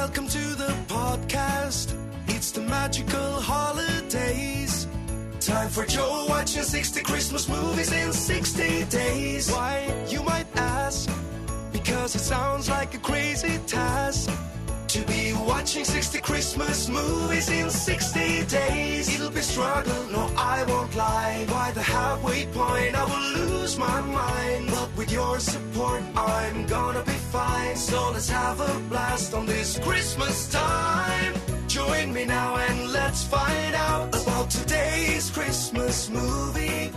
Welcome to the podcast. It's the magical holidays. Time for Joe watching 60 Christmas movies in 60 days. Why, you might ask? Because it sounds like a crazy task to be watching 60 Christmas movies in 60 days. It'll be struggle, no I won't lie. By the halfway point I will lose my mind, but with your support I'm gonna be fine. So let's have a blast on this Christmas time. Join me now and let's find out about today's Christmas movie.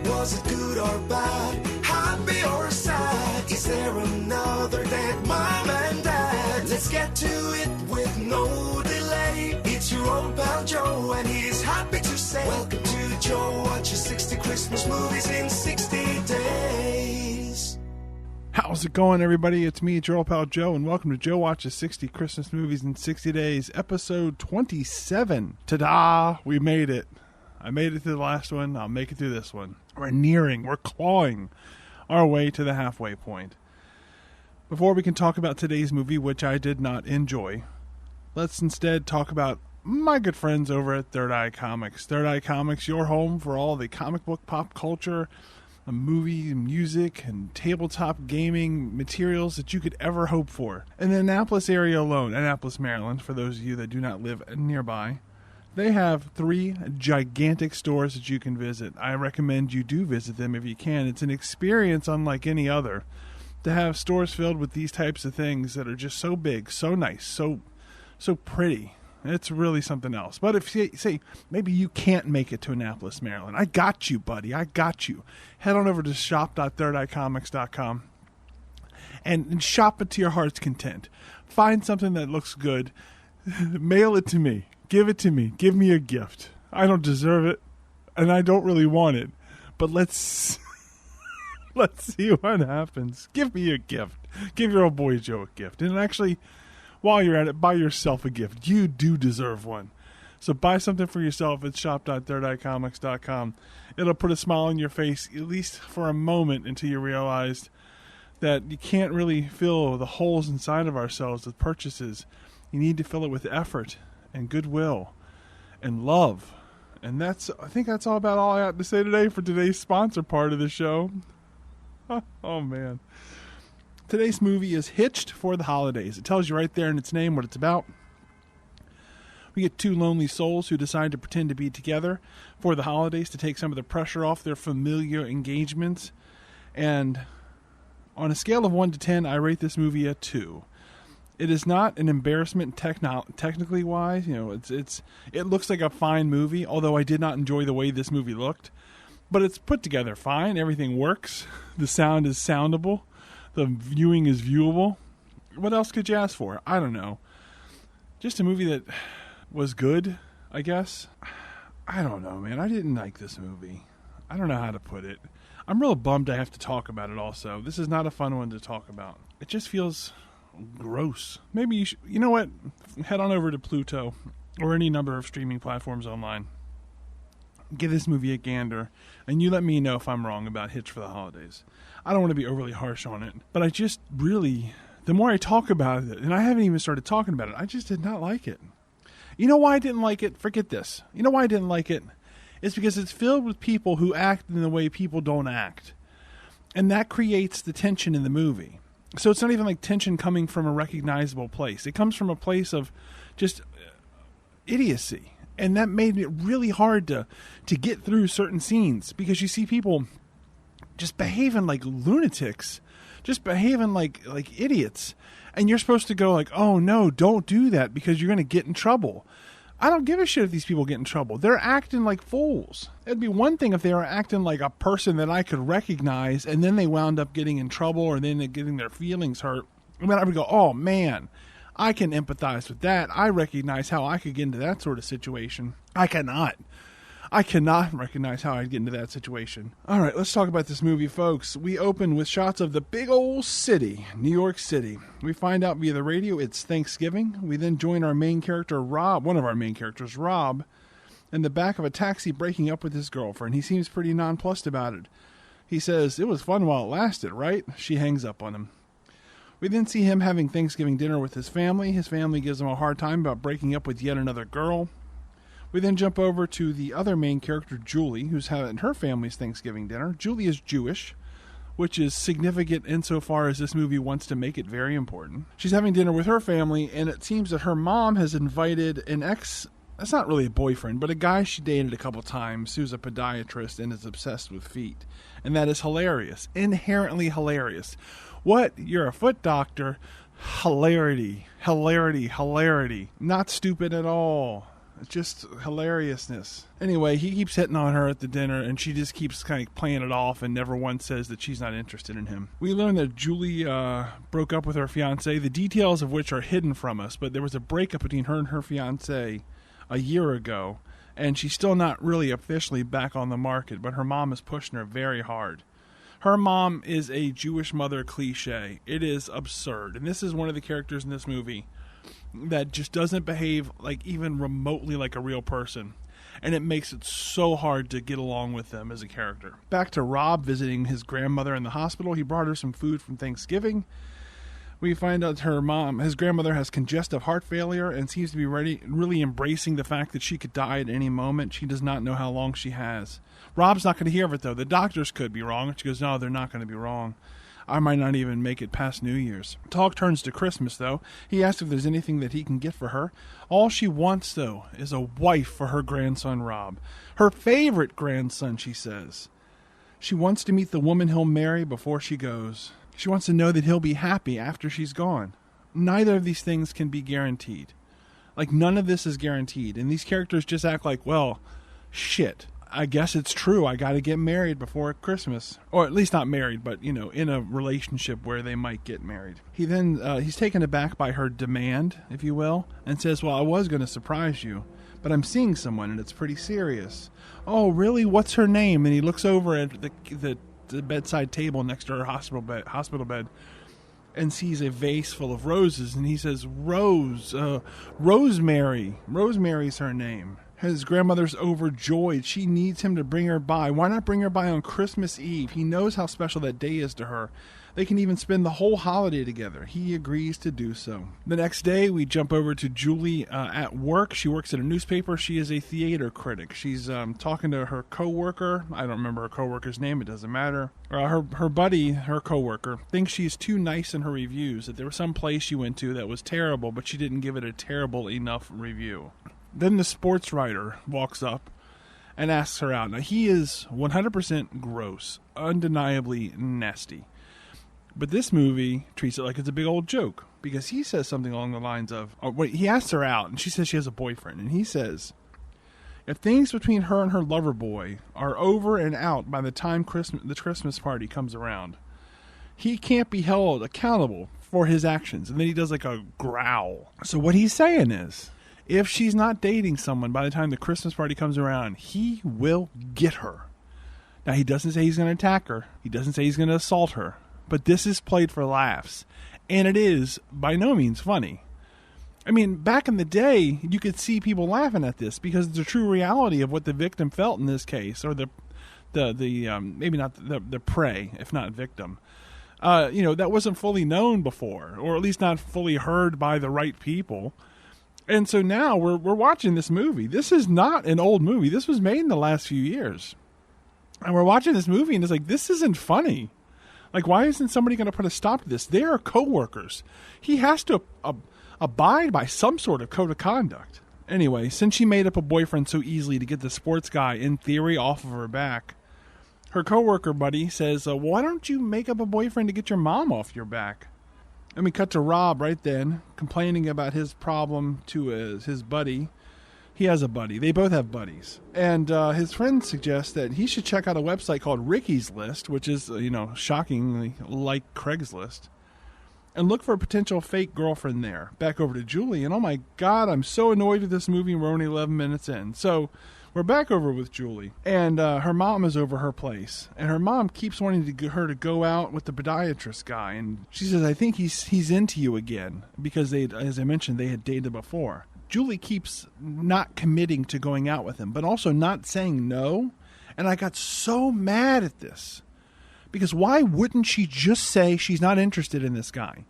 Was it good or bad? Happy or sad? Is there another dead mom and dad? Let's get to it with no delay. It's your old pal Joe and he's happy to say welcome to Joe watches 60 Christmas movies in 60 days. How's it going, everybody? It's me, your old pal Joe, and welcome to Joe Watches 60 Christmas Movies in 60 Days, episode 27. Ta-da! We made it. I made it through the last one. I'll make it through this one. We're clawing our way to the halfway point. Before we can talk about today's movie, which I did not enjoy, let's instead talk about my good friends over at Third Eye Comics. Third Eye Comics, your home for all the comic book pop culture, movie, music, and tabletop gaming materials that you could ever hope for. In the Annapolis area alone, Annapolis, Maryland, for those of you that do not live nearby, they have 3 gigantic stores that you can visit. I recommend you do visit them if you can. It's an experience unlike any other to have stores filled with these types of things that are just so big, so nice, so pretty. It's really something else. But if you say maybe you can't make it to Annapolis, Maryland, I got you, buddy. I got you. Head on over to shop.thirdeyecomics.com and shop it to your heart's content. Find something that looks good. Mail it to me. Give it to me. Give me a gift. I don't deserve it, and I don't really want it. But let's see what happens. Give me a gift. Give your old boy Joe a gift. And actually, while you're at it, buy yourself a gift. You do deserve one. So buy something for yourself at shop.thirdeyecomics.com. It'll put a smile on your face, at least for a moment, until you realize that you can't really fill the holes inside of ourselves with purchases. You need to fill it with effort and goodwill and love. And I think that's all about all I have to say today for today's sponsor part of the show. Oh man. Today's movie is Hitched for the Holidays. It tells you right there in its name what it's about. We get 2 lonely souls who decide to pretend to be together for the holidays to take some of the pressure off their familiar engagements. And on a scale of 1 to 10, I rate this movie a 2. It is not an embarrassment technically wise. You know, it looks like a fine movie, although I did not enjoy the way this movie looked. But it's put together fine. Everything works. The sound is soundable. The viewing is viewable. What else could you ask for? I don't know. Just a movie that was good, I guess. I don't know, man. I didn't like this movie. I don't know how to put it. I'm real bummed I have to talk about it also. This is not a fun one to talk about. It just feels gross. Maybe you know what? Head on over to Pluto or any number of streaming platforms online. Give this movie a gander, and you let me know if I'm wrong about Hitch for the Holidays. I don't want to be overly harsh on it, but I just really, the more I talk about it, and I haven't even started talking about it, I just did not like it. You know why I didn't like it? Forget this. You know why I didn't like it? It's because it's filled with people who act in the way people don't act. And that creates the tension in the movie. So it's not even like tension coming from a recognizable place. It comes from a place of just idiocy. And that made it really hard to get through certain scenes because you see people just behaving like lunatics, just behaving like idiots. And you're supposed to go like, oh no, don't do that because you're going to get in trouble. I don't give a shit if these people get in trouble. They're acting like fools. It'd be one thing if they were acting like a person that I could recognize and then they wound up getting in trouble or then getting their feelings hurt. I mean, I would go, oh man, I can empathize with that. I recognize how I could get into that sort of situation. I cannot recognize how I'd get into that situation. All right, let's talk about this movie, folks. We open with shots of the big old city, New York City. We find out via the radio it's Thanksgiving. We then join our main character, Rob, one of our main characters, Rob, in the back of a taxi breaking up with his girlfriend. He seems pretty nonplussed about it. He says, it was fun while it lasted, right? She hangs up on him. We then see him having Thanksgiving dinner with his family. His family gives him a hard time about breaking up with yet another girl. We then jump over to the other main character, Julie, who's having her family's Thanksgiving dinner. Julie is Jewish, which is significant insofar as this movie wants to make it very important. She's having dinner with her family, and it seems that her mom has invited an that's not really a boyfriend, but a guy she dated a couple times who's a podiatrist and is obsessed with feet. And that is hilarious. Inherently hilarious. What? You're a foot doctor? Hilarity. Hilarity. Hilarity. Not stupid at all. Just hilariousness. Anyway, he keeps hitting on her at the dinner, and she just keeps kind of playing it off and never once says that she's not interested in him. We learn that Julie broke up with her fiancé, the details of which are hidden from us, but there was a breakup between her and her fiancé a year ago, and she's still not really officially back on the market, but her mom is pushing her very hard. Her mom is a Jewish mother cliche. It is absurd, and this is one of the characters in this movie that just doesn't behave like even remotely like a real person. And it makes it so hard to get along with them as a character. Back to Rob visiting his grandmother in the hospital. He brought her some food from Thanksgiving. We find out his grandmother has congestive heart failure and seems to be really embracing the fact that she could die at any moment. She does not know how long she has. Rob's not going to hear of it, though. The doctors could be wrong. And she goes, no, they're not going to be wrong. I might not even make it past New Year's. Talk turns to Christmas, though. He asks if there's anything that he can get for her. All she wants, though, is a wife for her grandson, Rob. Her favorite grandson, she says. She wants to meet the woman he'll marry before she goes. She wants to know that he'll be happy after she's gone. Neither of these things can be guaranteed. Like, none of this is guaranteed. And these characters just act like, well, shit. I guess it's true. I got to get married before Christmas. Or at least not married, but, in a relationship where they might get married. He then, he's taken aback by her demand, if you will, and says, well, I was going to surprise you, but I'm seeing someone and it's pretty serious. Oh, really? What's her name? And he looks over at the bedside table next to her hospital bed and sees a vase full of roses. And he says, Rosemary. Rosemary's her name. His grandmother's overjoyed. She needs him to bring her by. Why not bring her by on Christmas Eve? He knows how special that day is to her. They can even spend the whole holiday together. He agrees to do so. The next day, we jump over to Julie at work. She works at a newspaper. She is a theater critic. She's talking to her coworker. I don't remember her coworker's name. It doesn't matter. Her buddy, her coworker, thinks she's too nice in her reviews, that there was some place she went to that was terrible, but she didn't give it a terrible enough review. Then the sports writer walks up and asks her out. Now, he is 100% gross, undeniably nasty. But this movie treats it like it's a big old joke, because he says something along the lines of, he asks her out, and she says she has a boyfriend, and he says, if things between her and her lover boy are over and out by the time the Christmas party comes around, he can't be held accountable for his actions. And then he does like a growl. So what he's saying is, if she's not dating someone by the time the Christmas party comes around, he will get her. Now, he doesn't say he's going to attack her. He doesn't say he's going to assault her. But this is played for laughs. And it is by no means funny. I mean, back in the day, you could see people laughing at this because it's a true reality of what the victim felt in this case, or the maybe not the prey, if not victim. That wasn't fully known before, or at least not fully heard by the right people. And so now we're watching this movie. This is not an old movie. This was made in the last few years. And we're watching this movie and it's like, this isn't funny. Like, why isn't somebody going to put a stop to this? They are coworkers. He has to abide by some sort of code of conduct. Anyway, since she made up a boyfriend so easily to get the sports guy, in theory, off of her back, her coworker buddy says, why don't you make up a boyfriend to get your mom off your back? And we cut to Rob right then, complaining about his problem to his buddy. He has a buddy. They both have buddies. And his friend suggests that he should check out a website called Ricky's List, which is, shockingly like Craigslist, and look for a potential fake girlfriend there. Back over to Julie, and oh my God, I'm so annoyed with this movie, and we're only 11 minutes in. So we're back over with Julie, and her mom is over her place, and her mom keeps wanting her to go out with the podiatrist guy, and she says, I think he's into you again, because as I mentioned, they had dated before. Julie keeps not committing to going out with him, but also not saying no, and I got so mad at this, because why wouldn't she just say she's not interested in this guy?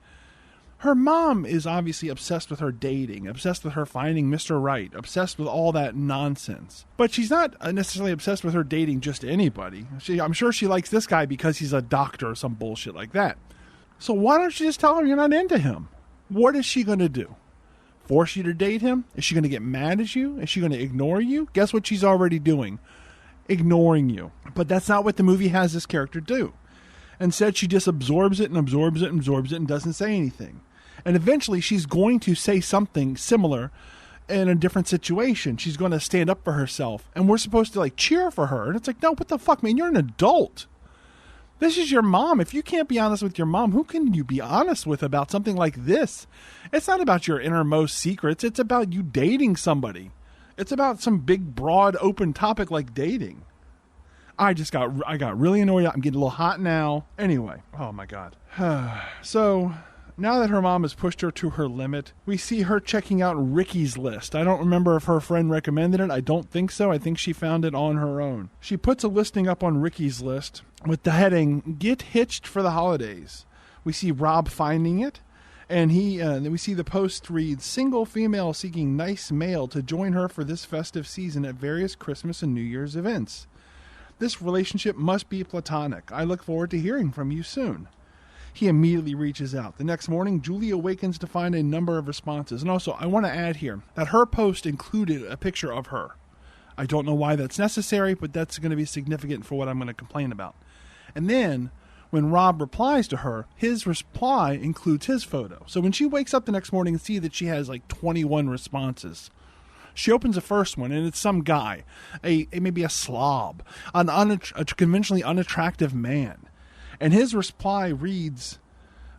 Her mom is obviously obsessed with her dating, obsessed with her finding Mr. Right, obsessed with all that nonsense. But she's not necessarily obsessed with her dating just anybody. I'm sure she likes this guy because he's a doctor or some bullshit like that. So why don't you just tell her you're not into him? What is she going to do? Force you to date him? Is she going to get mad at you? Is she going to ignore you? Guess what she's already doing? Ignoring you. But that's not what the movie has this character do. Instead, she just absorbs it and absorbs it and absorbs it and doesn't say anything. And eventually, she's going to say something similar in a different situation. She's going to stand up for herself. And we're supposed to, like, cheer for her. And it's like, no, what the fuck, man? You're an adult. This is your mom. If you can't be honest with your mom, who can you be honest with about something like this? It's not about your innermost secrets. It's about you dating somebody. It's about some big, broad, open topic like dating. I got really annoyed. I'm getting a little hot now. Anyway, oh my God. So now that her mom has pushed her to her limit, we see her checking out Ricky's list. I don't remember if her friend recommended it. I don't think so. I think she found it on her own. She puts a listing up on Ricky's list with the heading, "Get Hitched for the Holidays." We see Rob finding it, and we see the post reads, "Single female seeking nice male to join her for this festive season at various Christmas and New Year's events. This relationship must be platonic. I look forward to hearing from you soon." He immediately reaches out. The next morning, Julie awakens to find a number of responses. And also, I want to add here that her post included a picture of her. I don't know why that's necessary, but that's going to be significant for what I'm going to complain about. And then, when Rob replies to her, his reply includes his photo. So when she wakes up the next morning and sees that she has like 21 responses, she opens the first one, and it's some guy, maybe a slob, a conventionally unattractive man. And his reply reads,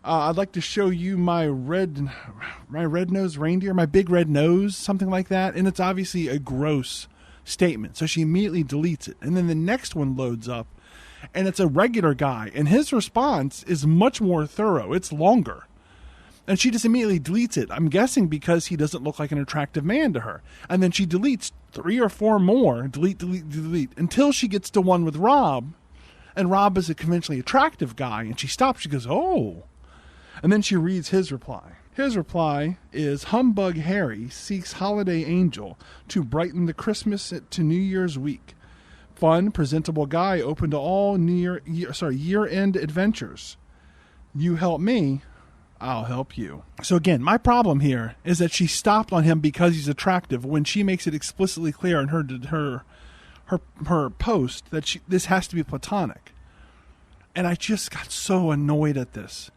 "I'd like to show you my red-nosed reindeer, my big red nose," something like that. And it's obviously a gross statement. So she immediately deletes it. And then the next one loads up, and it's a regular guy. And his response is much more thorough. It's longer. And she just immediately deletes it. I'm guessing because he doesn't look like an attractive man to her. And then she deletes 3 or 4 more, delete, until she gets to one with Rob. And Rob is a conventionally attractive guy. And she stops. She goes, "Oh." And then she reads his reply. His reply is, "Humbug Harry seeks holiday angel to brighten the Christmas to New Year's week. Fun, presentable guy open to all year-end adventures. You help me, I'll help you." So again, my problem here is that she stopped on him because he's attractive when she makes it explicitly clear in her post that this has to be platonic. And I just got so annoyed at this,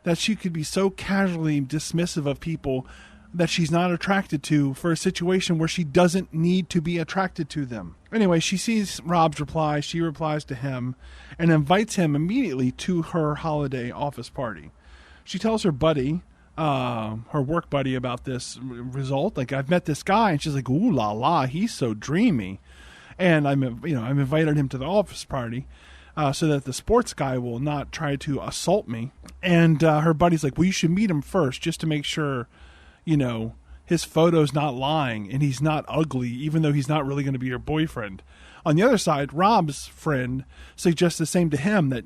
that she could be so casually dismissive of people that she's not attracted to for a situation where she doesn't need to be attracted to them. Anyway, she sees Rob's reply. She replies to him and invites him immediately to her holiday office party. She tells her buddy, her work buddy, about this result. Like, "I've met this guy," and she's like, "Ooh la la, he's so dreamy." And I'm invited him to the office party so that the sports guy will not try to assault me. And her buddy's like, "Well, you should meet him first just to make sure, his photo's not lying and he's not ugly, even though he's not really going to be your boyfriend." On the other side, Rob's friend suggests the same to him, that,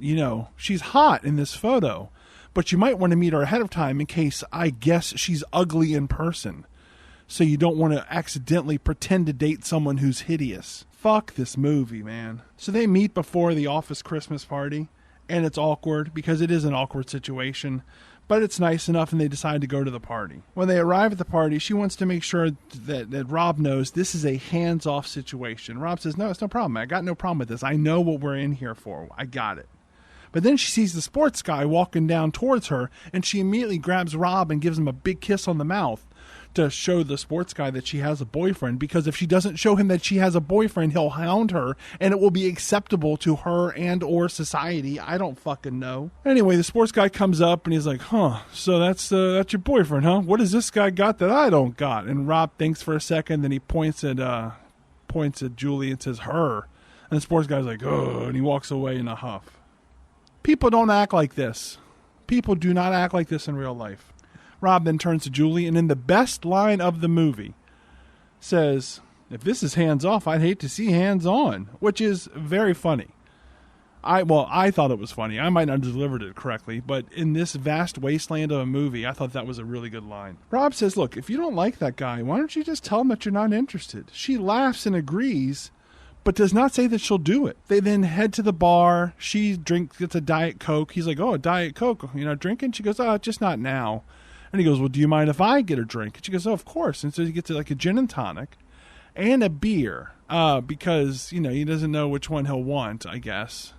she's hot in this photo, but you might want to meet her ahead of time in case I guess she's ugly in person. So you don't want to accidentally pretend to date someone who's hideous. Fuck this movie, man. So they meet before the office Christmas party, and it's awkward because it is an awkward situation, but it's nice enough, and they decide to go to the party. When they arrive at the party, she wants to make sure that Rob knows this is a hands-off situation. Rob says, "No, it's no problem. I got no problem with this. I know what we're in here for. I got it." But then she sees the sports guy walking down towards her, and she immediately grabs Rob and gives him a big kiss on the mouth to show the sports guy that she has a boyfriend, because if she doesn't show him that she has a boyfriend, he'll hound her, and it will be acceptable to her and or society. I don't fucking know. Anyway, the sports guy comes up and he's like, so that's your boyfriend, huh? What does this guy got that I don't got? And Rob thinks for a second, then he points at Julie and says, "Her." And the sports guy's like, "Oh," and he walks away in a huff. People don't act like this. People do not act like this in real life. Rob then turns to Julie, and in the best line of the movie says, "If this is hands off, I'd hate to see hands on," which is very funny. I thought it was funny. I might not have delivered it correctly, but in this vast wasteland of a movie, I thought that was a really good line. Rob says, look, if you don't like that guy, why don't you just tell him that you're not interested? She laughs and agrees, but does not say that she'll do it. They then head to the bar. She gets a Diet Coke. He's like, oh, a Diet Coke, you're not drinking? She goes, oh, just not now. And he goes, well, do you mind if I get a drink? And she goes, oh, of course. And so he gets like a gin and tonic and a beer because, he doesn't know which one he'll want, I guess.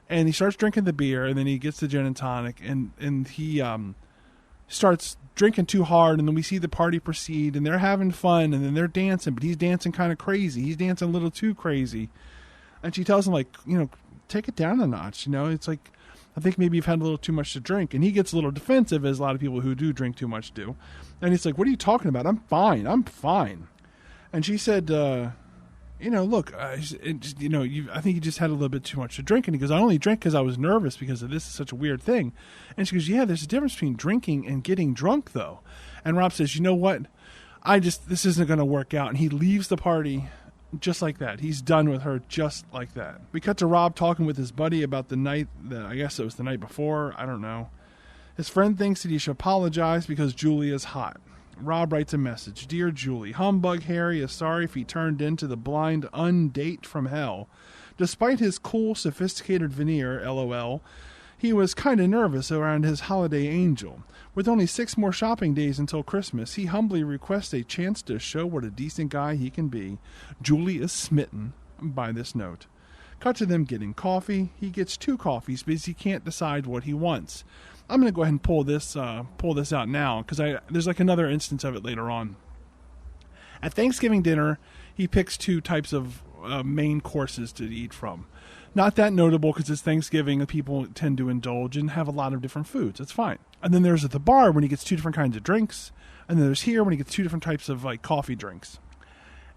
And he starts drinking the beer, and then he gets the gin and tonic, and he starts drinking too hard, and then we see the party proceed, and they're having fun, and then they're dancing, but he's dancing kind of crazy. He's dancing a little too crazy. And she tells him, like, take it down a notch. It's like, I think maybe you've had a little too much to drink. And he gets a little defensive, as a lot of people who do drink too much do. And he's like, what are you talking about? I'm fine. And she said, look, I think you just had a little bit too much to drink. And he goes, I only drank because I was nervous because this is such a weird thing. And she goes, yeah, there's a difference between drinking and getting drunk, though. And Rob says, you know what? This isn't going to work out. And he leaves the party just like that. He's done with her just like that. We cut to Rob talking with his buddy about the night I guess it was the night before. I don't know. His friend thinks that he should apologize because Julie is hot. Rob writes a message. Dear Julie, Humbug Harry is sorry if he turned into the blind undate from hell. Despite his cool, sophisticated veneer, LOL, he was kind of nervous around his holiday angel. With only 6 more shopping days until Christmas, he humbly requests a chance to show what a decent guy he can be. Julie is smitten by this note. Cut to them getting coffee. He gets 2 coffees because he can't decide what he wants. I'm going to go ahead and pull this out now because there's like another instance of it later on. At Thanksgiving dinner, he picks 2 types of main courses to eat from. Not that notable because it's Thanksgiving and people tend to indulge and have a lot of different foods. It's fine. And then there's at the bar when he gets 2 different kinds of drinks. And then there's here when he gets 2 different types of like coffee drinks.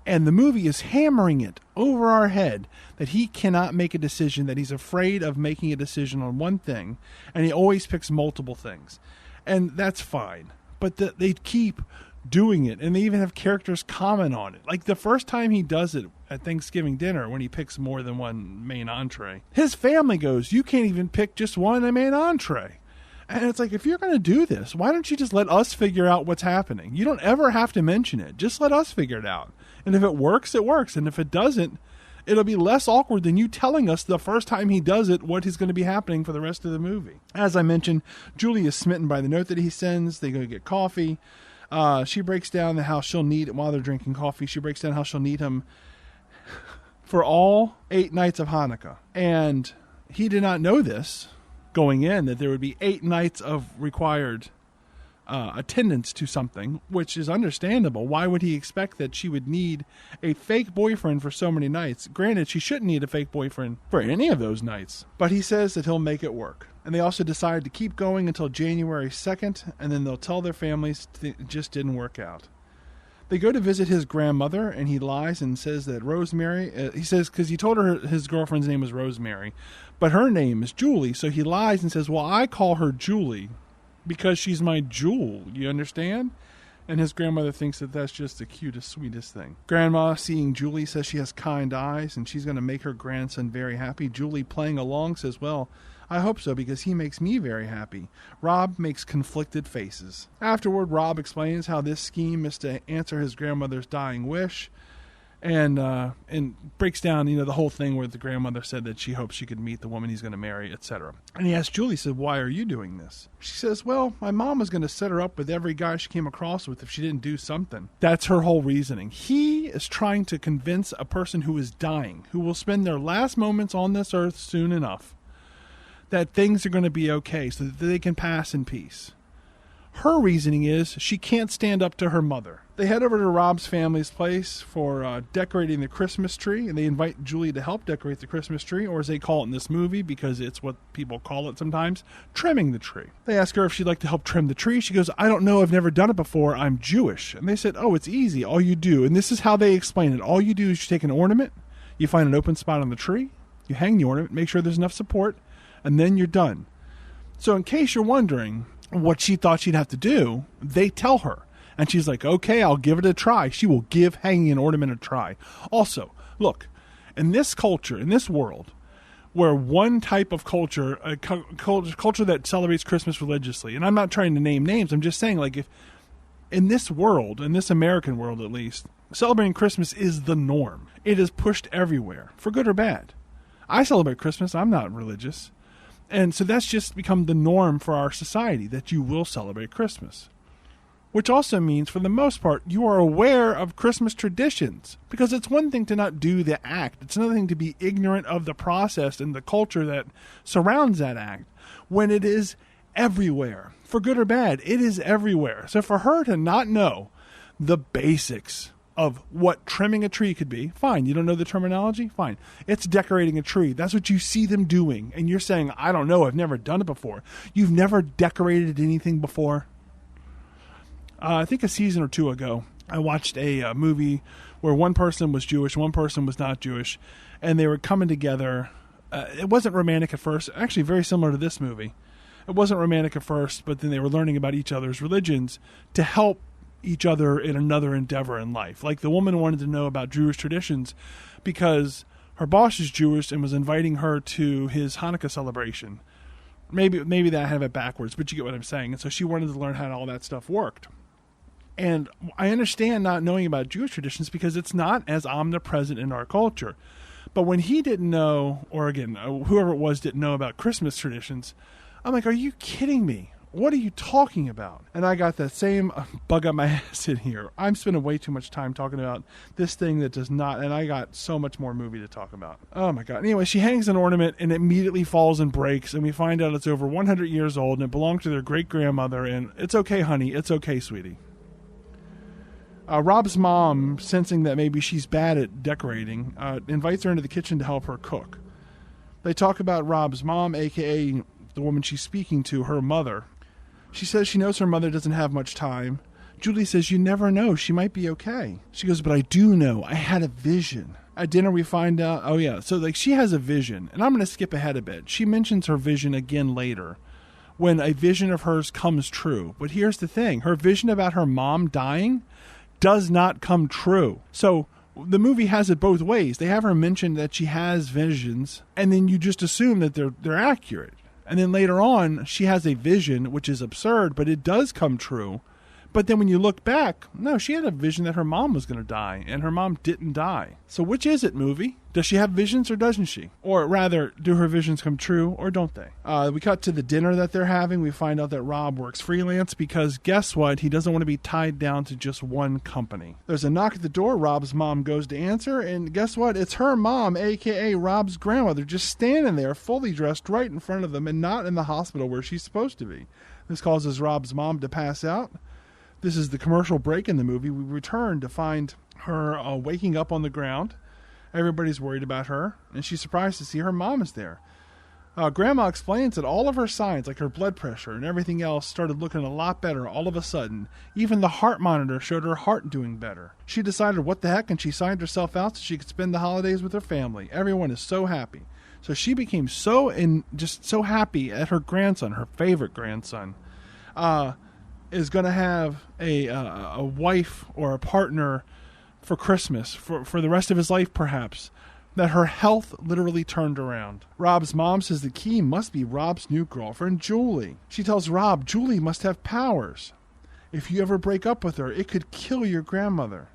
And the movie is hammering it over our head that he cannot make a decision, that he's afraid of making a decision on one thing. And he always picks multiple things. And that's fine. But they keep doing it. And they even have characters comment on it. Like the first time he does it at Thanksgiving dinner when he picks more than one main entree, his family goes, you can't even pick just one main entree. And it's like, if you're going to do this, why don't you just let us figure out what's happening? You don't ever have to mention it. Just let us figure it out. And if it works, it works. And if it doesn't, it'll be less awkward than you telling us the first time he does it what is going to be happening for the rest of the movie. As I mentioned, Julie is smitten by the note that he sends. They go get coffee. She breaks down how she'll need, while they're drinking coffee, she breaks down how she'll need him for all 8 nights of Hanukkah. And he did not know this going in, that there would be 8 nights of required attendance to something, which is understandable. Why would he expect that she would need a fake boyfriend for so many nights? Granted, she shouldn't need a fake boyfriend for any of those nights, but he says that he'll make it work. And they also decide to keep going until January 2nd, and then they'll tell their families it just didn't work out. They go to visit his grandmother, and he lies and says that Rosemary, he says, because he told her his girlfriend's name was Rosemary, but her name is Julie, so he lies and says, well, I call her Julie because she's my jewel, you understand? And his grandmother thinks that that's just the cutest, sweetest thing. Grandma, seeing Julie, says she has kind eyes, and she's going to make her grandson very happy. Julie, playing along, says, well, I hope so, because he makes me very happy. Rob makes conflicted faces. Afterward, Rob explains how this scheme is to answer his grandmother's dying wish, and breaks down, the whole thing where the grandmother said that she hopes she could meet the woman he's going to marry, etc. And he asks Julie, said, why are you doing this? She says, well, my mom was going to set her up with every guy she came across with if she didn't do something. That's her whole reasoning. He is trying to convince a person who is dying, who will spend their last moments on this earth soon enough, that things are going to be okay so that they can pass in peace. Her reasoning is she can't stand up to her mother. They head over to Rob's family's place for decorating the Christmas tree, and they invite Julie to help decorate the Christmas tree, or as they call it in this movie, because it's what people call it sometimes, trimming the tree. They ask her if she'd like to help trim the tree. She goes, I don't know, I've never done it before, I'm Jewish. And they said, oh, it's easy, all you do, and this is how they explain it, all you do is you take an ornament, you find an open spot on the tree, you hang the ornament, make sure there's enough support, and then you're done. So in case you're wondering what she thought she'd have to do, they tell her. And she's like, okay, I'll give it a try. She will give hanging an ornament a try. Also, look, in this culture, in this world, where one type of culture, a culture that celebrates Christmas religiously, and I'm not trying to name names, I'm just saying, like, if in this world, in this American world at least, celebrating Christmas is the norm. It is pushed everywhere, for good or bad. I celebrate Christmas. I'm not religious. And so that's just become the norm for our society, that you will celebrate Christmas. Which also means, for the most part, you are aware of Christmas traditions. Because it's one thing to not do the act. It's another thing to be ignorant of the process and the culture that surrounds that act. When it is everywhere. For good or bad, it is everywhere. So for her to not know the basics of what trimming a tree could be, fine. You don't know the terminology? Fine. It's decorating a tree. That's what you see them doing. And you're saying, I don't know, I've never done it before. You've never decorated anything before? I think a season or two ago, I watched a movie where one person was Jewish, one person was not Jewish, and they were coming together. It wasn't romantic at first. Actually, very similar to this movie. It wasn't romantic at first, but then they were learning about each other's religions to help each other in another endeavor in life. Like, the woman wanted to know about Jewish traditions because her boss is Jewish and was inviting her to his Hanukkah celebration. Maybe that I have it backwards, but you get what I'm saying. And so she wanted to learn how all that stuff worked. And I understand not knowing about Jewish traditions because it's not as omnipresent in our culture. But when he didn't know, or again, whoever it was didn't know about Christmas traditions, I'm like, are you kidding me? What are you talking about? And I got that same bug up my ass in here. I'm spending way too much time talking about this thing that does not, and I got so much more movie to talk about. Oh my God. Anyway, she hangs an ornament and it immediately falls and breaks, and we find out it's over 100 years old and it belonged to their great-grandmother, and it's okay, honey. It's okay, sweetie. Rob's mom, sensing that maybe she's bad at decorating, invites her into the kitchen to help her cook. They talk about Rob's mom, a.k.a. the woman she's speaking to, her mother. She says she knows her mother doesn't have much time. Julie says, you never know. She might be okay. She goes, but I do know. I had a vision. At dinner, we find out, oh yeah, so like she has a vision. And I'm going to skip ahead a bit. She mentions her vision again later when a vision of hers comes true. But here's the thing. Her vision about her mom dying does not come true. So the movie has it both ways. They have her mention that she has visions, and then you just assume that they're accurate. And then later on, she has a vision, which is absurd, but it does come true. But then when you look back, no, she had a vision that her mom was going to die, and her mom didn't die. So which is it, movie? Does she have visions or doesn't she? Or rather, do her visions come true or don't they? We cut to the dinner that they're having. We find out that Rob works freelance because guess what? He doesn't want to be tied down to just one company. There's a knock at the door. Rob's mom goes to answer, and guess what? It's her mom, a.k.a. Rob's grandmother, just standing there fully dressed right in front of them and not in the hospital where she's supposed to be. This causes Rob's mom to pass out. This is the commercial break in the movie. We return to find her waking up on the ground. Everybody's worried about her, and she's surprised to see her mom is there. Grandma explains that all of her signs, like her blood pressure and everything else, started looking a lot better all of a sudden. Even the heart monitor showed her heart doing better. She decided what the heck, and she signed herself out so she could spend the holidays with her family. Everyone is so happy. So she became just so happy at her grandson, her favorite grandson, is going to have a wife or a partner for Christmas, for the rest of his life perhaps, that her health literally turned around. Rob's mom says the key must be Rob's new girlfriend, Julie. She tells Rob, Julie must have powers. If you ever break up with her, it could kill your grandmother.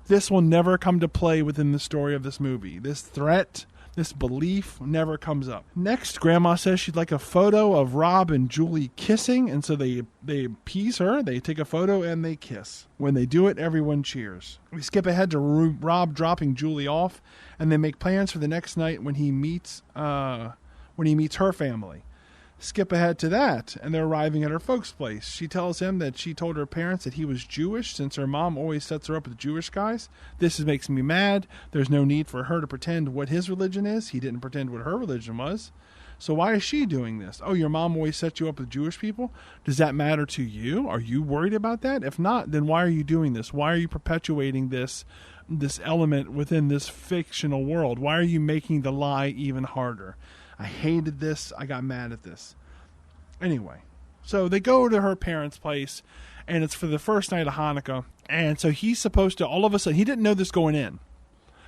This will never come to play within the story of this movie. This threat, this belief never comes up. Next, Grandma says she'd like a photo of Rob and Julie kissing, and so they appease her. They take a photo and they kiss. When they do it, everyone cheers. We skip ahead to Rob dropping Julie off, and they make plans for the next night when he meets her family. Skip ahead to that, and they're arriving at her folks' place. She tells him that she told her parents that he was Jewish since her mom always sets her up with Jewish guys. This makes me mad. There's no need for her to pretend what his religion is. He didn't pretend what her religion was. So why is she doing this? Oh, your mom always set you up with Jewish people? Does that matter to you? Are you worried about that? If not, then why are you doing this? Why are you perpetuating this element within this fictional world? Why are you making the lie even harder? I hated this. I got mad at this. Anyway, so they go to her parents' place, and it's for the first night of Hanukkah. And so he's supposed to, all of a sudden, he didn't know this going in,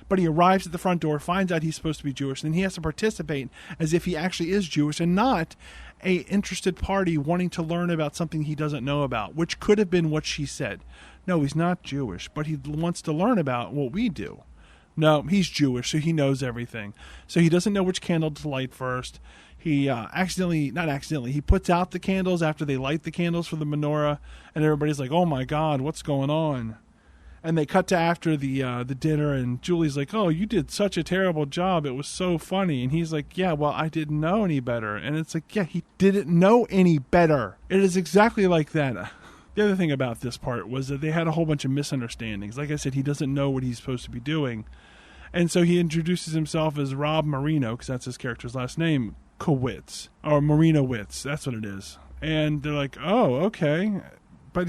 But he arrives at the front door, finds out he's supposed to be Jewish, and he has to participate as if he actually is Jewish and not a interested party wanting to learn about something he doesn't know about, which could have been what she said. No, he's not Jewish, but he wants to learn about what we do. No, he's Jewish, so he knows everything. So he doesn't know which candle to light first. He he puts out the candles after they light the candles for the menorah, and everybody's like, oh my God, what's going on? And they cut to after the dinner, and Julie's like, oh, you did such a terrible job. It was so funny. And he's like, yeah, well, I didn't know any better. And it's like, yeah, he didn't know any better. It is exactly like that. The other thing about this part was that they had a whole bunch of misunderstandings. Like I said, he doesn't know what he's supposed to be doing. And so he introduces himself as Rob Marino, because that's his character's last name, Kowitz, or Marinowitz. That's what it is. And they're like, oh, okay. But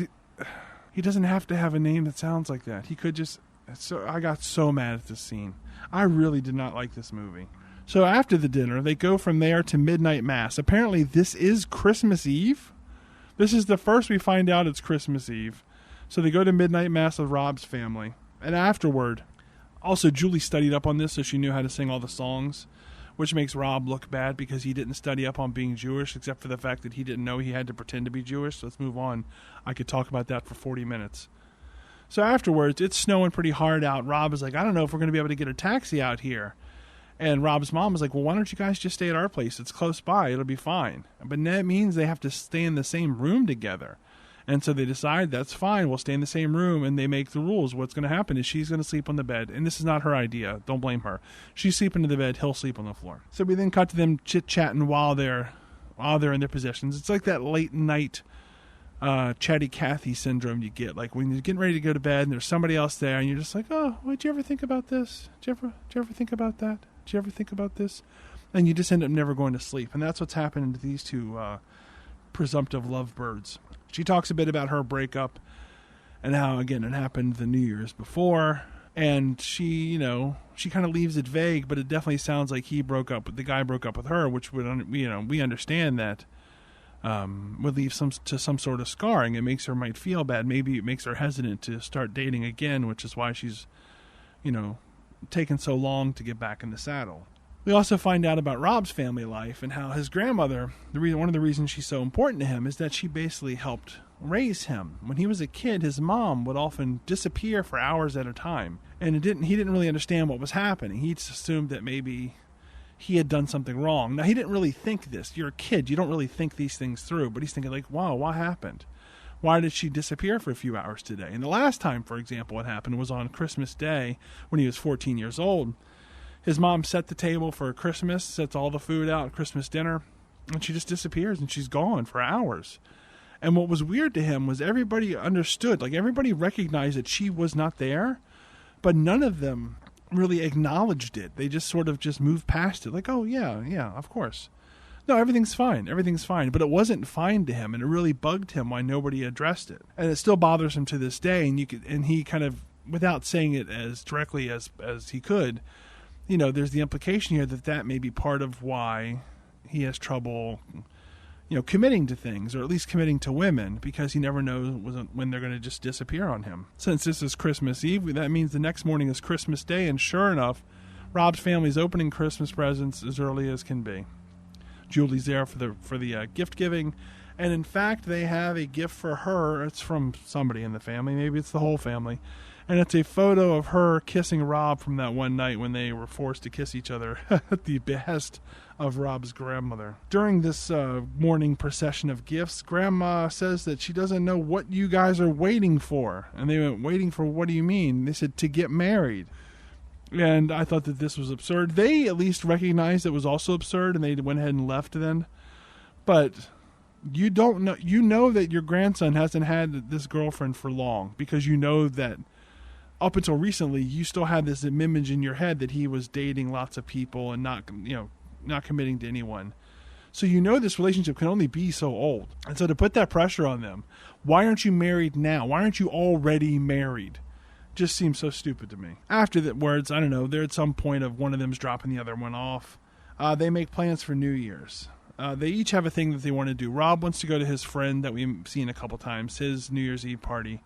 he doesn't have to have a name that sounds like that. He could just... So I got so mad at this scene. I really did not like this movie. So after the dinner, they go from there to midnight mass. Apparently, this is Christmas Eve. This is the first we find out it's Christmas Eve. So they go to midnight mass with Rob's family. And afterward... Also, Julie studied up on this, so she knew how to sing all the songs, which makes Rob look bad because he didn't study up on being Jewish, except for the fact that he didn't know he had to pretend to be Jewish. So let's move on. I could talk about that for 40 minutes. So afterwards, it's snowing pretty hard out. Rob is like, I don't know if we're going to be able to get a taxi out here. And Rob's mom is like, well, why don't you guys just stay at our place? It's close by. It'll be fine. But that means they have to stay in the same room together. And so they decide, that's fine, we'll stay in the same room, and they make the rules. What's going to happen is she's going to sleep on the bed, and this is not her idea. Don't blame her. She's sleeping in the bed, he'll sleep on the floor. So we then cut to them chit-chatting while they're in their positions. It's like that late night chatty Cathy syndrome you get. Like when you're getting ready to go to bed, and there's somebody else there, and you're just like, oh, did you ever think about this? Did you ever think about that? Did you ever think about this? And you just end up never going to sleep. And that's what's happening to these two presumptive lovebirds. She talks a bit about her breakup and how, again, it happened the New Year's before. And she kind of leaves it vague, but it definitely sounds like the guy broke up with her, which would, we understand that would leave some sort of scarring. It makes her might feel bad. Maybe it makes her hesitant to start dating again, which is why she's, taken so long to get back in the saddle. We also find out about Rob's family life and how his grandmother, one of the reasons she's so important to him is that she basically helped raise him. When he was a kid, his mom would often disappear for hours at a time. And he didn't really understand what was happening. He just assumed that maybe he had done something wrong. Now, he didn't really think this. You're a kid. You don't really think these things through. But he's thinking like, wow, what happened? Why did she disappear for a few hours today? And the last time, for example, what happened was on Christmas Day when he was 14 years old. His mom set the table for Christmas, sets all the food out, Christmas dinner, and she just disappears, and she's gone for hours. And what was weird to him was everybody understood, like everybody recognized that she was not there, but none of them really acknowledged it. They just sort of just moved past it, like, oh, yeah, of course. No, everything's fine, but it wasn't fine to him, and it really bugged him why nobody addressed it. And it still bothers him to this day, and he kind of, without saying it as directly as he could, there's the implication here that may be part of why he has trouble, committing to things, or at least committing to women, because he never knows when they're going to just disappear on him. Since this is Christmas Eve, that means the next morning is Christmas Day, and sure enough, Rob's family's opening Christmas presents as early as can be. Julie's there for the gift giving, and in fact, they have a gift for her. It's from somebody in the family, maybe it's the whole family. And it's a photo of her kissing Rob from that one night when they were forced to kiss each other at the behest of Rob's grandmother. During this morning procession of gifts, Grandma says that she doesn't know what you guys are waiting for. And they went, waiting for what do you mean? They said, to get married. And I thought that this was absurd. They at least recognized it was also absurd, and they went ahead and left then. But you know that your grandson hasn't had this girlfriend for long, because you know that up until recently, you still had this image in your head that he was dating lots of people and not committing to anyone. So this relationship can only be so old. And so to put that pressure on them, why aren't you married now? Why aren't you already married? Just seems so stupid to me. After the words, I don't know, they're at some point of one of them's dropping the other one off. They make plans for New Year's. They each have a thing that they want to do. Rob wants to go to his friend that we've seen a couple times, his New Year's Eve party.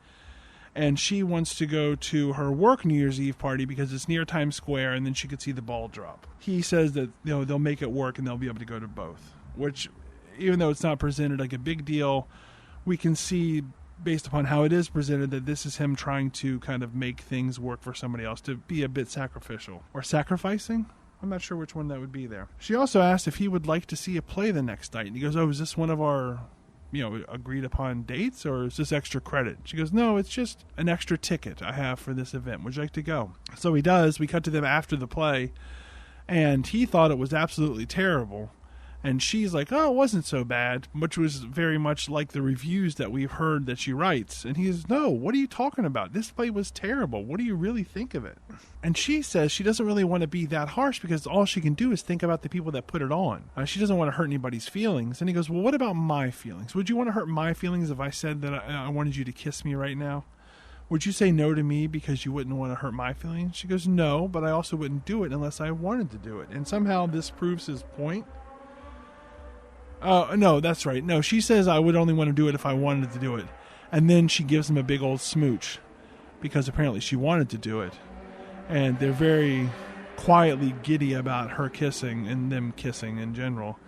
and she wants to go to her work New Year's Eve party because it's near Times Square, and then she could see the ball drop. He says that they'll make it work and they'll be able to go to both, which, even though it's not presented like a big deal, we can see, based upon how it is presented, that this is him trying to kind of make things work for somebody else, to be a bit sacrificial. Or sacrificing? I'm not sure which one that would be there. She also asked if he would like to see a play the next night, and he goes, oh, is this one of our agreed upon dates, or is this extra credit? She goes, no, it's just an extra ticket I have for this event. Would you like to go? So he does. We cut to them after the play, and he thought it was absolutely terrible. And she's like, oh, it wasn't so bad, which was very much like the reviews that we've heard that she writes. And he says, no, what are you talking about? This play was terrible. What do you really think of it? And she says she doesn't really want to be that harsh because all she can do is think about the people that put it on. She doesn't want to hurt anybody's feelings. And he goes, well, what about my feelings? Would you want to hurt my feelings if I said that I wanted you to kiss me right now? Would you say no to me because you wouldn't want to hurt my feelings? She goes, no, but I also wouldn't do it unless I wanted to do it. And somehow this proves his point. No, that's right. No, she says I would only want to do it if I wanted to do it. And then she gives him a big old smooch because apparently she wanted to do it. And they're very quietly giddy about her kissing and them kissing in general.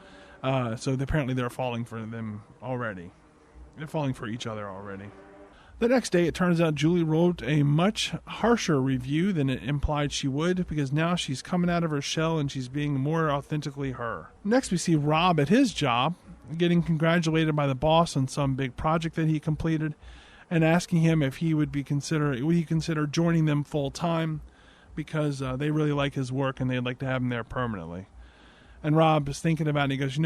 So apparently they're falling for them already. They're falling for each other already. The next day, it turns out Julie wrote a much harsher review than it implied she would, because now she's coming out of her shell and she's being more authentically her. Next, we see Rob at his job, getting congratulated by the boss on some big project that he completed, and asking him if he would he consider joining them full time, because they really like his work and they'd like to have him there permanently. And Rob is thinking about it. And he goes,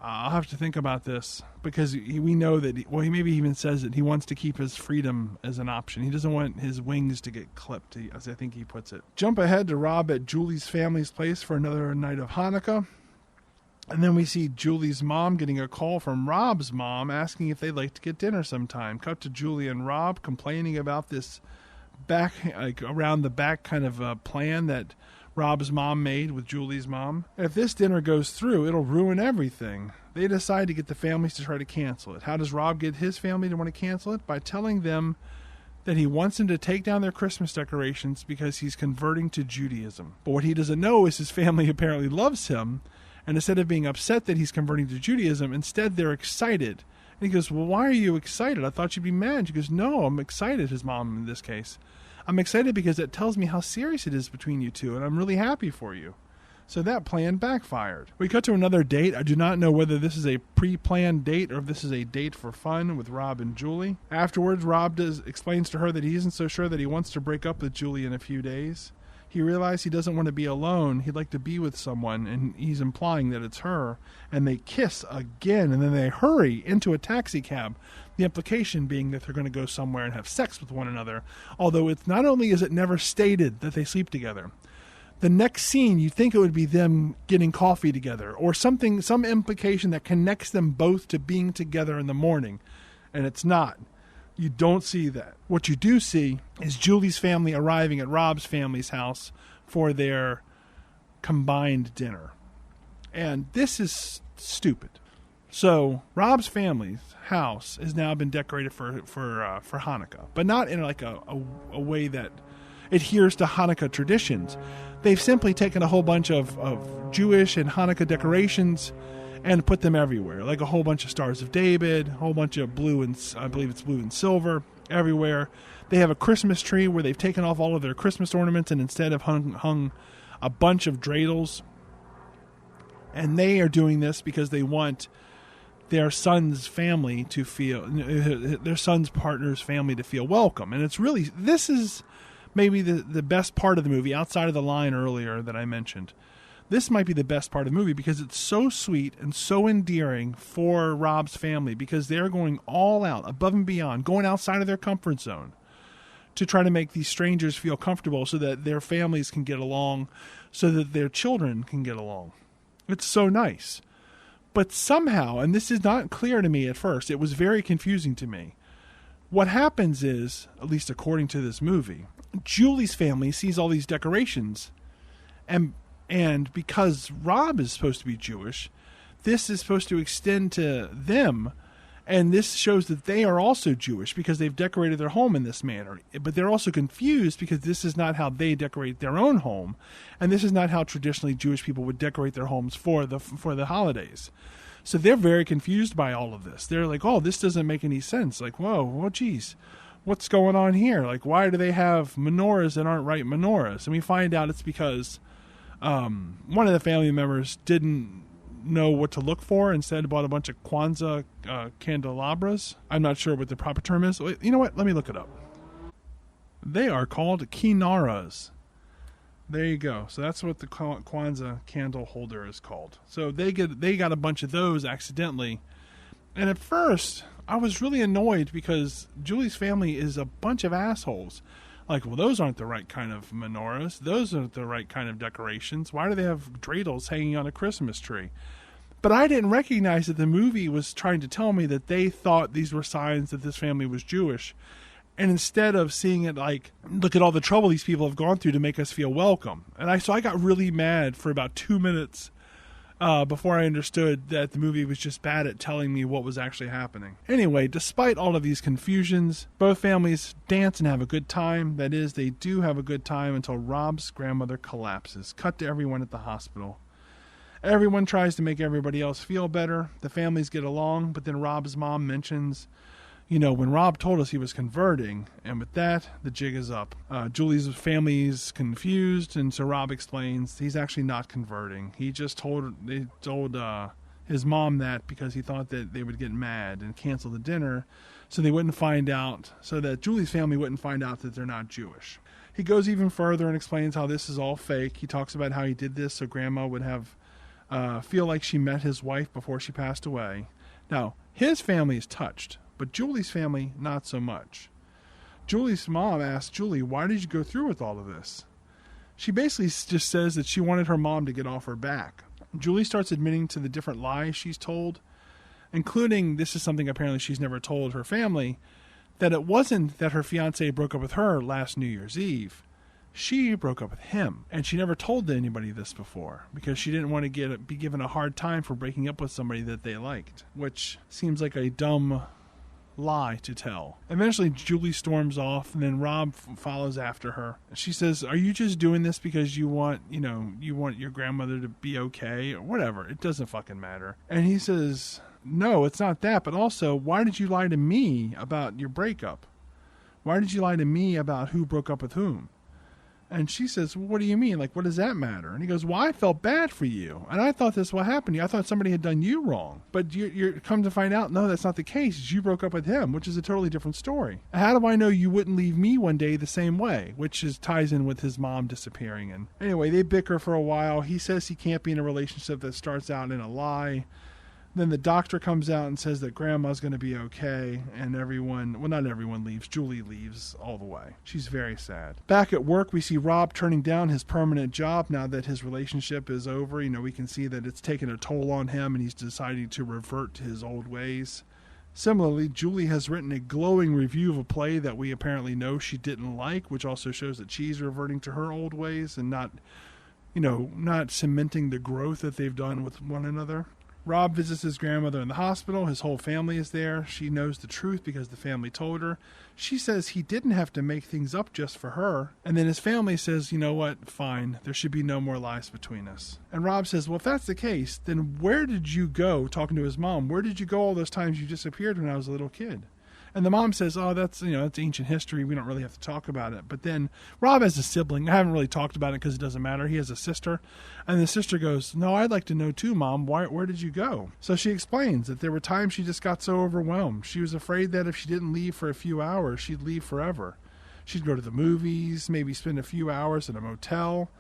I'll have to think about this, because we know that, he maybe even says that he wants to keep his freedom as an option. He doesn't want his wings to get clipped, as I think he puts it. Jump ahead to Rob at Julie's family's place for another night of Hanukkah. And then we see Julie's mom getting a call from Rob's mom asking if they'd like to get dinner sometime. Cut to Julie and Rob complaining about this around the back kind of plan that Rob's mom made with Julie's mom. If this dinner goes through, it'll ruin everything. They decide to get the families to try to cancel it. How does Rob get his family to want to cancel it? By telling them that he wants them to take down their Christmas decorations because he's converting to Judaism. But what he doesn't know is his family apparently loves him, and instead of being upset that he's converting to Judaism, instead they're excited. And he goes, well, why are you excited? I thought you'd be mad. She goes, no, I'm excited, his mom in this case. I'm excited because it tells me how serious it is between you two, and I'm really happy for you. So that plan backfired. We cut to another date. I do not know whether this is a pre-planned date or if this is a date for fun with Rob and Julie. Afterwards, Rob explains to her that he isn't so sure that he wants to break up with Julie in a few days. He realized he doesn't want to be alone. He'd like to be with someone, and he's implying that it's her. And they kiss again, and then they hurry into a taxi cab. The implication being that they're going to go somewhere and have sex with one another. Although it's not only is it never stated that they sleep together. The next scene, you'd think it would be them getting coffee together or something, some implication that connects them both to being together in the morning. And it's not. You don't see that. What you do see is Julie's family arriving at Rob's family's house for their combined dinner. And this is stupid. So Rob's family's house has now been decorated for Hanukkah, but not in like a way that adheres to Hanukkah traditions. They've simply taken a whole bunch of Jewish and Hanukkah decorations and put them everywhere, like a whole bunch of Stars of David, a whole bunch of blue and I believe it's blue and silver everywhere. They have a Christmas tree where they've taken off all of their Christmas ornaments and instead have hung a bunch of dreidels. And they are doing this because they want their son's family to feel, their son's partner's family to feel welcome. And it's really, this is maybe the best part of the movie, outside of the line earlier that I mentioned. This might be the best part of the movie because it's so sweet and so endearing for Rob's family, because they're going all out, above and beyond, going outside of their comfort zone to try to make these strangers feel comfortable so that their families can get along, so that their children can get along. It's so nice. But somehow, and this is not clear to me at first, it was very confusing to me. What happens is, at least according to this movie, Julie's family sees all these decorations, and because Rob is supposed to be Jewish, this is supposed to extend to them, And this shows that they are also Jewish because they've decorated their home in this manner. But they're also confused because this is not how they decorate their own home. And this is not how traditionally Jewish people would decorate their homes for the holidays. So they're very confused by all of this. They're like, oh, this doesn't make any sense. Like, whoa, geez, what's going on here? Like, why do they have menorahs that aren't right menorahs? And we find out it's because one of the family members didn't know what to look for. Instead, bought a bunch of Kwanzaa candelabras. I'm not sure what the proper term is. You know what? Let me look it up. They are called kinaras. There you go. So that's what the Kwanzaa candle holder is called. So they got a bunch of those accidentally. And at first, I was really annoyed because Julie's family is a bunch of assholes. Like, well, those aren't the right kind of menorahs. Those aren't the right kind of decorations. Why do they have dreidels hanging on a Christmas tree? But I didn't recognize that the movie was trying to tell me that they thought these were signs that this family was Jewish. And instead of seeing it like, look at all the trouble these people have gone through to make us feel welcome. And so I got really mad for about 2 minutes before I understood that the movie was just bad at telling me what was actually happening. Anyway, despite all of these confusions, both families dance and have a good time. That is, they do have a good time until Rob's grandmother collapses. Cut to everyone at the hospital. Everyone tries to make everybody else feel better. The families get along, but then Rob's mom mentions, when Rob told us he was converting, and with that, the jig is up. Julie's family's confused, and so Rob explains he's actually not converting. He just told his mom that because he thought that they would get mad and cancel the dinner, so they wouldn't find out, so that Julie's family wouldn't find out that they're not Jewish. He goes even further and explains how this is all fake. He talks about how he did this so Grandma would have feel like she met his wife before she passed away. Now, his family is touched, but Julie's family, not so much. Julie's mom asked Julie, why did you go through with all of this? She basically just says that she wanted her mom to get off her back. Julie starts admitting to the different lies she's told, including, this is something apparently she's never told her family, that it wasn't that her fiancé broke up with her last New Year's Eve. She broke up with him, and she never told anybody this before because she didn't want to be given a hard time for breaking up with somebody that they liked, which seems like a dumb lie to tell. Eventually, Julie storms off, and then Rob follows after her. She says, "Are you just doing this because you want your grandmother to be okay or whatever? It doesn't fucking matter." And he says, "No, it's not that. But also, why did you lie to me about your breakup? Why did you lie to me about who broke up with whom?" And she says, "Well, what do you mean? Like, what does that matter?" And he goes, "Well, I felt bad for you. And I thought this is what happened to you. I thought somebody had done you wrong. But you're come to find out, no, that's not the case. You broke up with him, which is a totally different story. How do I know you wouldn't leave me one day the same way?" Which ties in with his mom disappearing. And anyway, they bicker for a while. He says he can't be in a relationship that starts out in a lie. Then the doctor comes out and says that Grandma's going to be okay, and not everyone leaves. Julie leaves all the way. She's very sad. Back at work, we see Rob turning down his permanent job now that his relationship is over. We can see that it's taken a toll on him, and he's deciding to revert to his old ways. Similarly, Julie has written a glowing review of a play that we apparently know she didn't like, which also shows that she's reverting to her old ways and not cementing the growth that they've done with one another. Rob visits his grandmother in the hospital. His whole family is there. She knows the truth because the family told her. She says he didn't have to make things up just for her. And then his family says, "You know what? Fine. There should be no more lies between us." And Rob says, "Well, if that's the case, then where did you go?" Talking to his mom. "Where did you go all those times you disappeared when I was a little kid?" And the mom says, "Oh, that's ancient history. We don't really have to talk about it." But then Rob has a sibling. I haven't really talked about it because it doesn't matter. He has a sister. And the sister goes, "No, I'd like to know too, Mom. Where did you go?" So she explains that there were times she just got so overwhelmed. She was afraid that if she didn't leave for a few hours, she'd leave forever. She'd go to the movies, maybe spend a few hours in a motel.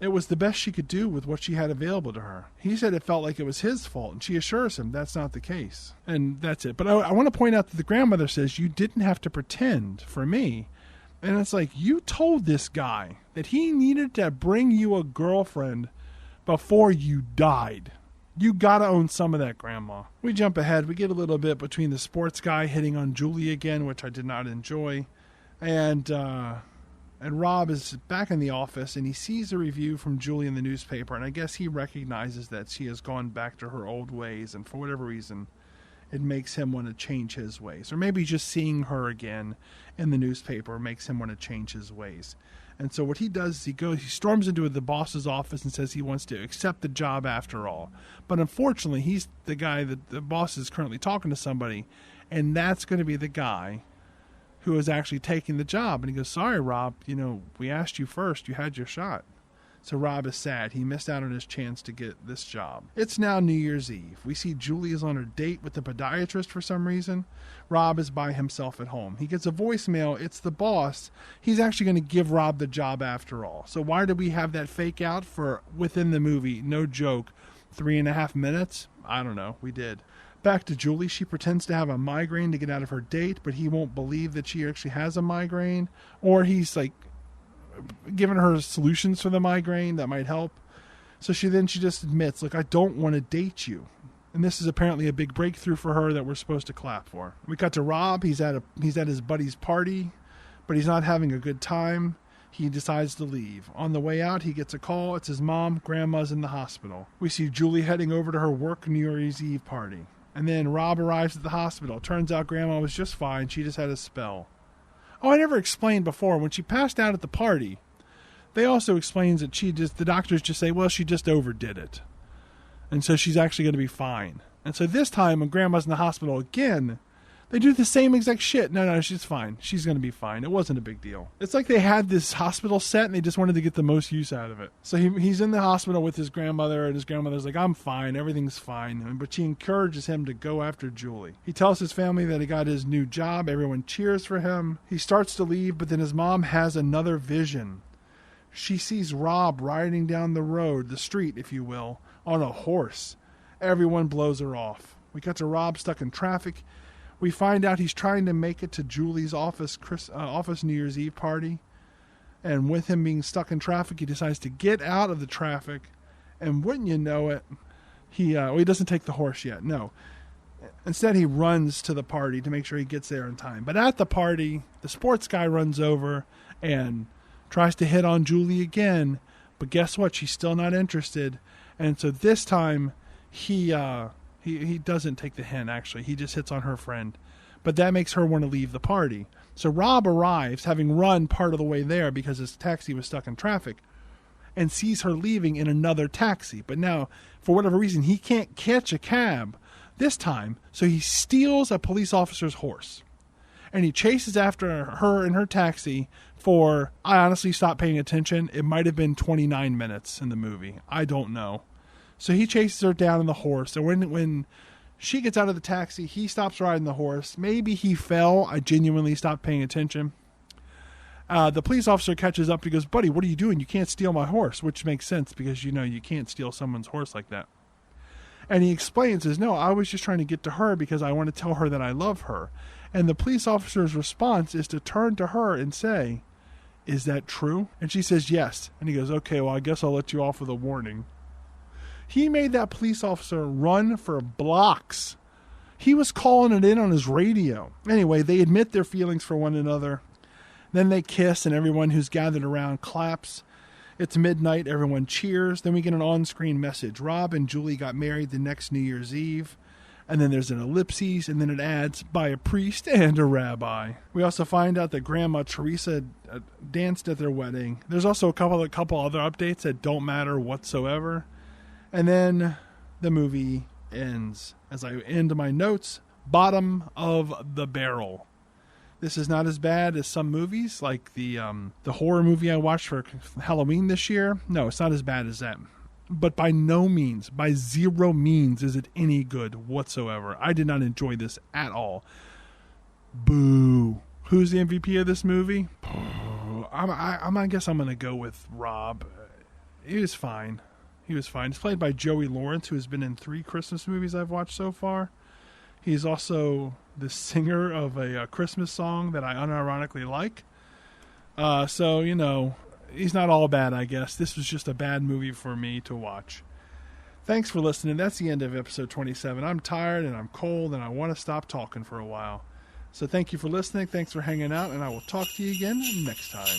It was the best she could do with what she had available to her. He said it felt like it was his fault, and she assures him that's not the case. And that's it. But I want to point out that the grandmother says, "You didn't have to pretend for me." And it's like, you told this guy that he needed to bring you a girlfriend before you died. You gotta own some of that, Grandma. We jump ahead. We get a little bit between the sports guy hitting on Julie again, which I did not enjoy. And Rob is back in the office, and he sees a review from Julie in the newspaper, and I guess he recognizes that she has gone back to her old ways, and for whatever reason it makes him want to change his ways. Or maybe just seeing her again in the newspaper makes him want to change his ways. And so what he does is he storms into the boss's office and says he wants to accept the job after all. But unfortunately, he's the guy that the boss is currently talking to somebody, and that's going to be the guy who is actually taking the job. And he goes, sorry, Rob, we asked you first. You had your shot. So Rob is sad. He missed out on his chance to get this job. It's now New Year's Eve. We see Julie is on her date with the podiatrist for some reason. Rob is by himself at home. He gets a voicemail. It's the boss. He's actually going to give Rob the job after all. So why did we have that fake out for within the movie? No joke. 3.5 minutes? I don't know. We did. Back to Julie. She pretends to have a migraine to get out of her date, but he won't believe that she actually has a migraine. Or he's like giving her solutions for the migraine that might help. So she just admits, look, I don't want to date you. And this is apparently a big breakthrough for her that we're supposed to clap for. We cut to Rob. He's at his buddy's party, but he's not having a good time. He decides to leave. On the way out, he gets a call. It's his mom. Grandma's in the hospital. We see Julie heading over to her work New Year's Eve party. And then Rob arrives at the hospital. Turns out Grandma was just fine. She just had a spell. Oh, I never explained before. When she passed out at the party, they also explains that the doctors just say, well, she just overdid it. And so she's actually going to be fine. And so this time when Grandma's in the hospital again, they do the same exact shit. No, she's fine. She's going to be fine. It wasn't a big deal. It's like they had this hospital set and they just wanted to get the most use out of it. So he's in the hospital with his grandmother, and his grandmother's like, I'm fine. Everything's fine. But she encourages him to go after Julie. He tells his family that he got his new job. Everyone cheers for him. He starts to leave, but then his mom has another vision. She sees Rob riding down the street, if you will, on a horse. Everyone blows her off. We got to Rob stuck in traffic. We find out he's trying to make it to Julie's office New Year's Eve party. And with him being stuck in traffic, he decides to get out of the traffic. And wouldn't you know it, he doesn't take the horse yet. No. Instead, he runs to the party to make sure he gets there in time. But at the party, the sports guy runs over and tries to hit on Julie again. But guess what? She's still not interested. And so this time, he doesn't take the hint, actually. He just hits on her friend. But that makes her want to leave the party. So Rob arrives, having run part of the way there because his taxi was stuck in traffic, and sees her leaving in another taxi. But now, for whatever reason, he can't catch a cab this time, so he steals a police officer's horse. And he chases after her in her taxi for, I honestly stopped paying attention. It might have been 29 minutes in the movie. I don't know. So he chases her down on the horse. And when she gets out of the taxi, he stops riding the horse. Maybe he fell. I genuinely stopped paying attention. The police officer catches up and he goes, buddy, what are you doing? You can't steal my horse, which makes sense because, you can't steal someone's horse like that. And he explains, says, no, I was just trying to get to her because I want to tell her that I love her. And the police officer's response is to turn to her and say, is that true? And she says, yes. And he goes, okay, well, I guess I'll let you off with a warning. He made that police officer run for blocks. He was calling it in on his radio. Anyway, they admit their feelings for one another. Then they kiss, and everyone who's gathered around claps. It's midnight. Everyone cheers. Then we get an on-screen message. Rob and Julie got married the next New Year's Eve. And then there's an ellipses, and then it adds, by a priest and a rabbi. We also find out that Grandma Teresa danced at their wedding. There's also a couple other updates that don't matter whatsoever. And then the movie ends. As I end my notes, bottom of the barrel. This is not as bad as some movies, like the horror movie I watched for Halloween this year. No, it's not as bad as that. But by no means, by zero means, is it any good whatsoever. I did not enjoy this at all. Boo. Who's the MVP of this movie? I guess I'm going to go with Rob. He was fine. He's played by Joey Lawrence, who has been in 3 Christmas movies I've watched so far. He's also the singer of a Christmas song that I unironically like. So, he's not all bad, I guess. This was just a bad movie for me to watch. Thanks for listening. That's the end of episode 27. I'm tired and I'm cold and I want to stop talking for a while. So thank you for listening. Thanks for hanging out, and I will talk to you again next time.